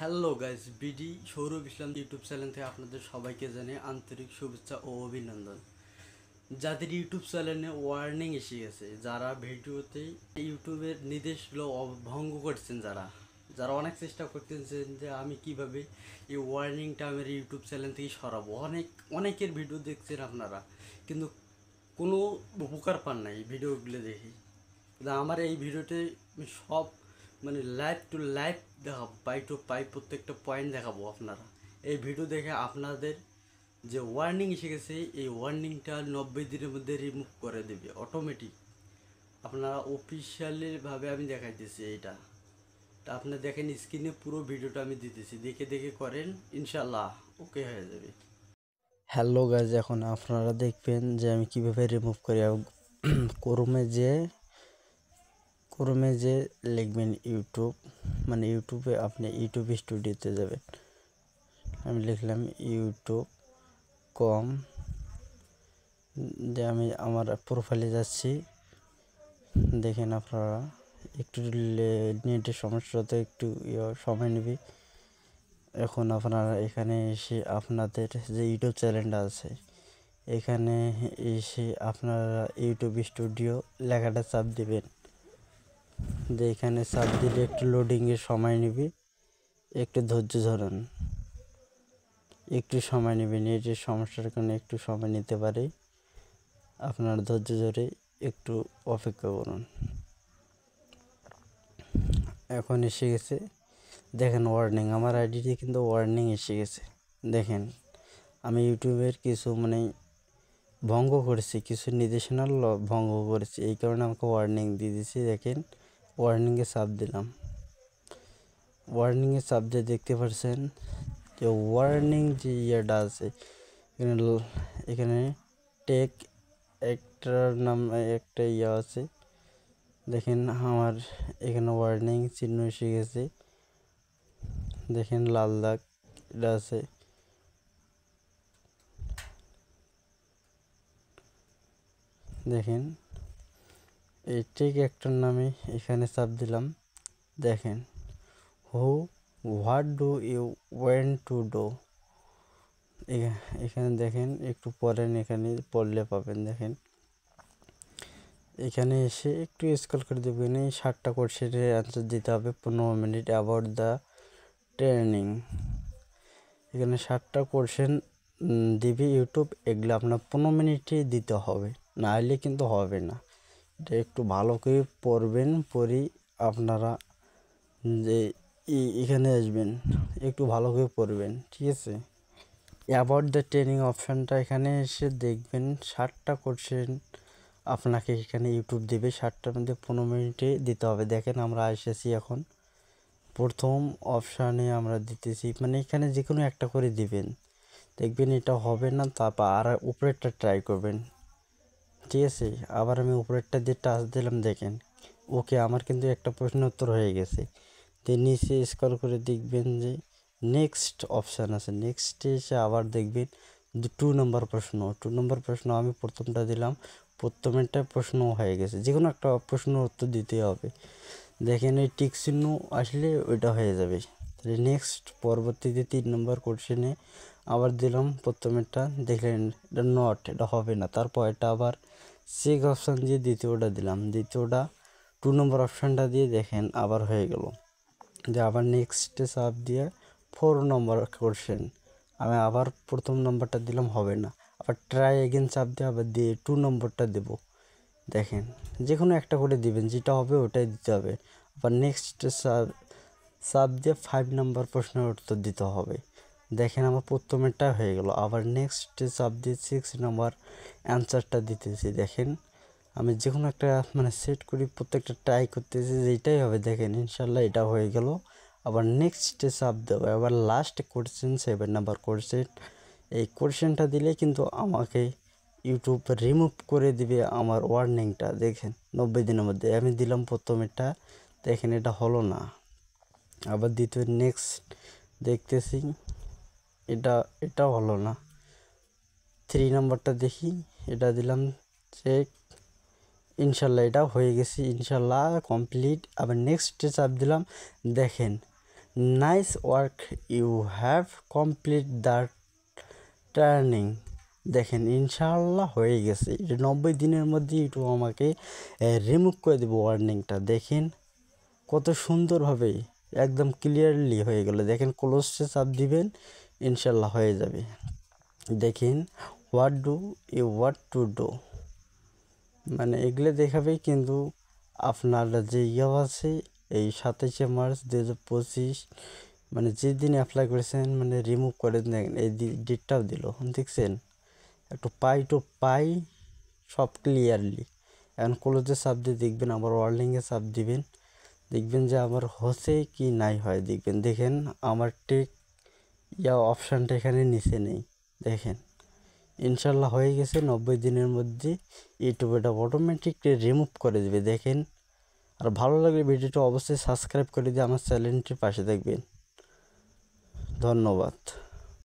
Hello guys, BD Sourav ইসলাম YouTube channel থেকে আপনাদের সবাইকে জানিয়ে আন্তরিক শুভেচ্ছা ও অভিনন্দন। যাদের ইউটিউব চ্যানেলে ওয়ার্নিং এসে গেছে, যারা ভিডিওতেই ইউটিউবের নির্দেশগুলো ভঙ্গ করছেন, যারা যারা অনেক চেষ্টা করতেছেন যে আমি কিভাবে এই ওয়ার্নিংটা আমার ইউটিউব চ্যানেল থেকে সরাবো। অনেকের ভিডিও দেখছেন আপনারা, কিন্তু কোনো উপকার পান না এই ভিডিওগুলো দেখে। কিন্তু আমার এই ভিডিওতে আমি সব লাইভ টু লাইভ দেখাবো, পাই টু পাই প্রত্যেকটা পয়েন্ট দেখাবো আপনারা। এই ভিডিও দেখে আপনাদের যে ওয়ার্নিং এসে গেছে, এই ওয়ার্নিংটা 90 দিনের মধ্যে রিমুভ করে দেবে অটোমেটিক। আপনারা অফিসিয়ালিভাবে আমি দেখাইতেছি এইটা। তা আপনারা দেখেন, স্ক্রিনে পুরো ভিডিওটা আমি দিতেছি, দেখে দেখে করেন, ইনশাল্লাহ ওকে হয়ে যাবে। হ্যালো গাইজ, এখন আপনারা দেখবেন যে আমি কিভাবে রিমুভ করি। ক্রোমে যে লিখবেন ইউটিউব, ইউটিউবে আপনি ইউটিউব স্টুডিওতে যাবেন। আমি লিখলাম ইউটিউব কম, যে আমি আমার প্রোফাইলে যাচ্ছি। দেখেন আপনারা একটু নেটের সমস্যা, তো একটু সময় নেবে। এখন আপনারা এখানে এসে আপনাদের যে ইউটিউব চ্যানেলটা আছে, এখানে এসে আপনারা ইউটিউব স্টুডিও লেখাটা চাপ দিবেন। যে এখানে চাপ দিলে একটু লোডিংয়ের সময় নেবে, একটু ধৈর্য ধরুন, একটু সময় নেবে। নেটের সমস্যার কারণে একটু সময় নিতে পারে, আপনার ধৈর্য ধরে একটু অপেক্ষা করুন। এখন এসে গেছে, দেখেন ওয়ার্নিং, আমার আইডিতে কিন্তু ওয়ার্নিং এসে গেছে। দেখেন আমি ইউটিউবের কিছু ভঙ্গ করেছি, কিছু নির্দেশনা ভঙ্গ করেছি, এই কারণে আমাকে ওয়ার্নিং দিয়ে দিয়েছি। দেখেন ওয়ার্নিংয়ে চাপ দিলাম, ওয়ার্নিংয়ে চাপ দিয়ে দেখতে পাচ্ছেন যে ওয়ার্নিং যে ইয়েটা আছে, এখানে টেক একটার নাম একটা আছে। দেখেন আমার এখানে ওয়ার্নিং চিহ্ন এসে গেছে, দেখেন লাল দাগ এটা আছে। দেখেন এই টেক একটার নামে এখানে চাপ দিলাম। দেখেন what do you went to do, এখানে দেখেন একটু পড়েন, এখানে পড়লে পাবেন। দেখেন এখানে এসে একটু স্ক্রল করে দেবেন, এই 7টা কোশ্চেনের অ্যান্সার দিতে হবে 15 মিনিট অ্যাবাউট দ্য ট্রেনিং। এখানে 7টা কোশ্চেন দিবে ইউটিউব, এগুলো আপনার 15 মিনিটেই দিতে হবে, না হলে কিন্তু হবে না। এটা একটু ভালো করে পড়বেন, পড়ি আপনারা যে এখানে আসবেন, একটু ভালো করে পড়বেন, ঠিক আছে। অ্যাবাউট দ্য ট্রেনিং অপশানটা এখানে এসে দেখবেন 7টা কোশ্চেন আপনাকে এখানে ইউটিউব দেবে, 7টার মধ্যে 15 মিনিটে দিতে হবে। দেখেন আমরা এসেছি এখন প্রথম অপশানে আমরা দিতেছি, এখানে যে কোনো একটা করে দিবেন, দেখবেন এটা হবে না, তারপর আর উপরেরটা ট্রাই করবেন, ঠিক আছে। আবার আমি উপরেরটা দিয়ে টাচ দিলাম, দেখেন ওকে, আমার কিন্তু একটা প্রশ্ন উত্তর হয়ে গেছে। তো নিচে স্ক্রল করে দেখবেন যে নেক্সট অপশান আছে, নেক্সটে এসে আবার দেখবেন 2 নম্বর প্রশ্ন আমি প্রথমটা দিলাম, প্রথমেরটা প্রশ্ন হয়ে গেছে, যে কোনো একটা প্রশ্ন উত্তর দিতে হবে। দেখেন এই টিক চিহ্ন আসলে ওইটা হয়ে যাবে। তাহলে নেক্সট পরবর্তীতে 3 নম্বর কোশ্চেনে আবার দিলাম প্রথমেরটা, দেখলেন এটা হবে না, তারপর এটা আবার চেক অপশান দিয়ে দ্বিতীয়টা দিলাম, দ্বিতীয়টা 2 নম্বর অপশানটা দিয়ে দেখেন আবার হয়ে গেল। যে আবার নেক্সটে চাপ দিয়ে 4 নম্বর কোশ্চেন আমি আবার প্রথম নম্বরটা দিলাম, হবে না, আবার ট্রাই এগেন চাপ দিয়ে আবার দিয়ে 2 নম্বরটা দেবো। দেখেন যে কোনো একটা করে দিবেন, যেটা হবে ওটাই দিতে হবে। আবার নেক্সট চাপ দিয়ে 5 নম্বর প্রশ্নের উত্তর দিতে হবে। দেখেন আমার প্রথমেরটা হয়ে গেল, আবার নেক্সট চাপ দিয়ে 6 নম্বর অ্যান্সারটা দিতেছি। দেখেন আমি যে কোনো একটা সেট করি, প্রত্যেকটা ট্রাই করতেছি, যেটাই হবে। দেখেন ইনশাল্লাহ এটা হয়ে গেল। আবার নেক্সটে চাপ দেবো, আবার লাস্ট কোশ্চেন 7 নম্বর কোশ্চেন, এই কোশ্চেনটা দিলে কিন্তু আমাকে ইউটিউব রিমুভ করে দিবে আমার ওয়ার্নিংটা। দেখেন 90 দিনের মধ্যে আমি দিলাম প্রথমেরটা, দেখেন এটা হলো না। আবার দ্বিতীয় নেক্সট দেখতেছি, এটাও হলো না। 3 নম্বরটা দেখি, এটা দিলাম চেক, ইনশাল্লাহ এটা হয়ে গেছে, ইনশাল্লাহ কমপ্লিট। আবার নেক্সটে চাপ দিলাম, দেখেন nice work, you have complete the turning. দেখেন ইনশাআল্লাহ হয়ে গেছে। এটা 90 দিনের মধ্যে ইউটিউব আমাকে রিমুভ করে দেবো ওয়ার্নিংটা। দেখেন কত সুন্দরভাবে একদম ক্লিয়ারলি হয়ে গেল। দেখেন ক্লোজে চাপ দিবেন, ইনশাআল্লাহ হয়ে যাবে। দেখেন হোয়াট টু ডু, মানে এগুলো দেখাবে। কিন্তু আপনার যে আছে এই 27শে মার্চ 2025, মানে যেদিন অ্যাপ্লাই করেছেন মানে রিমুভ করে দেখেন এই ডেটটাও দিল, দেখছেন একটু পাই সব ক্লিয়ারলি। এখন ক্লোজে চাপ দিয়ে দেখবেন, আবার ওয়ার্নিংয়ে চাপ দিবেন, দেখবেন যে আমার হচ্ছে কি নাই হয় দেখবেন। দেখেন আমার টেক অপশানটা এখানে নিচে নেই। দেখেন ইনশাল্লাহ হয়ে গেছে। 90 দিনের মধ্যে ইউটিউব এটা অটোমেটিক রিমুভ করে দেবে। দেখেন, আর ভালো লাগলে ভিডিওটা অবশ্যই সাবস্ক্রাইব করে দিয়ে আমার চ্যানেলটির পাশে থাকবেন। ধন্যবাদ।